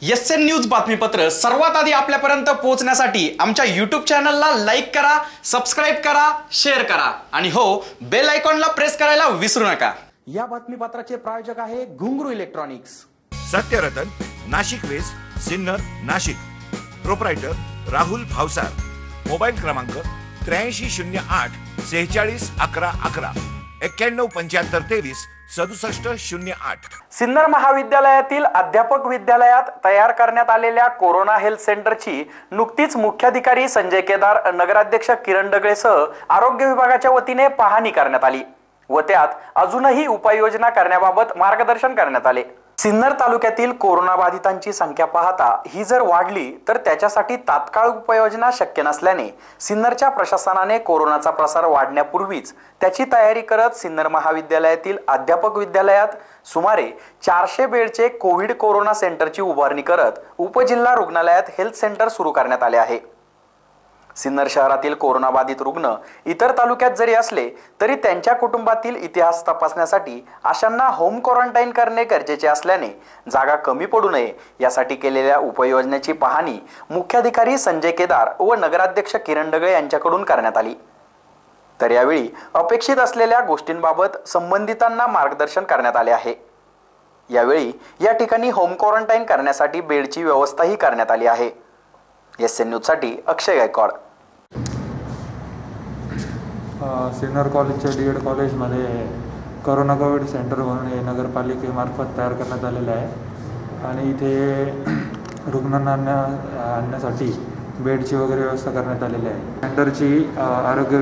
SN news बातमीपत्र सर्वात आधी आपल्यापर्यंत पोहोचण्यासाठी आमच्या YouTube चॅनलला लाईक करा, सबस्क्राइब करा, शेअर करा आणि हो बेल आयकॉनला प्रेस करायला विसरू नका। या बातमीपत्राचे प्रायोजक आहे Ghungroo electronics. Satyaratan, Nashik west, Sinnar, Nashik. Proprietor Rahul Bhavsar. Mobile क्रमांक 8308 46 11 11 91 75 23 6708। सिन्नर महाविद्यालयातील अध्यापक विद्यालयात तयार करण्यात आलेल्या कोरोना हेल्थ सेंटरची नुकतीच मुख्याधिकारी संजय केदार, नगराध्यक्ष किरण डगळेसह आरोग्य विभागाच्या वतीने पाहणी करण्यात आली व त्यात अजूनही उपाययोजना करण्याबाबत मार्गदर्शन करण्यात आले। सिन्नर तालुक्यातील कोरोना बाधितांची संख्या पाहता ही जर वाढली तर त्याच्यासाठी तात्काळ उपाययोजना शक्य नसल्याने सिन्नरच्या प्रशासनाने कोरोनाचा प्रसार वाढण्यापूर्वीच त्याची तयारी करत सिन्नर महाविद्यालयातील अध्यापक विद्यालयात सुमारे 400 बेडचे कोविड कोरोना सेंटरची उभारणी करत उपजिल्हा रुग्णालयात हेल्थ सेंटर सुरू करण्यात आले आहे। सिन्नर शहरातील कोरोना बाधित रुग्ण इतर तालुक्यात जरी असले तरी त्यांच्या कुटुंबातील इतिहास तपासण्यासाठी अशांना होम क्वारंटाईन करणे गरजेचे असल्याने जागा कमी पडू नये यासाठी केलेल्या उपाययोजनेची पाहणी मुख्याधिकारी संजय केदार व नगराध्यक्ष किरण डगळे यांच्याकडून करण्यात आली। तर यावेळी अपेक्षित असलेल्या गोष्टींबाबत संबंधितांना मार्गदर्शन करण्यात आले आहे। यावेळी या ठिकाणी होम क्वारंटाईन करण्यासाठी बेडची व्यवस्थाही करण्यात आली आहे। एसएन न्यूज साठी अक्षय गायकवाड। सिन्नर कॉलेजच्या डीएड कॉलेजमध्ये कोविड सेंटर म्हणून हे नगरपालिकेमार्फत तयार करण्यात आलेले आहे आणि इथे रुग्णांना आणण्यासाठी बेडची वगैरे व्यवस्था करण्यात आलेली आहे। सेंटरची आरोग्य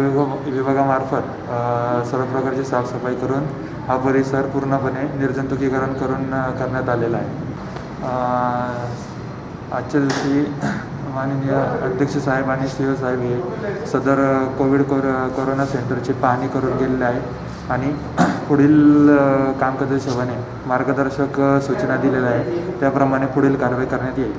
विभागामार्फत सर्व प्रकारची साफसफाई करून हा परिसर पूर्णपणे निर्जंतुकीकरण करून करण्यात आलेला आहे। आजच्या दिवशी माननीय अध्यक्ष साहेब आणि सीओ साहेब हे सदर कोरोना सेंटरची पाहणी करून गेलेले आहेत आणि पुढील कामकाजाच्या हिशोबाने मार्गदर्शक सूचना दिलेल्या आहे, त्याप्रमाणे पुढील कारवाई करण्यात येईल।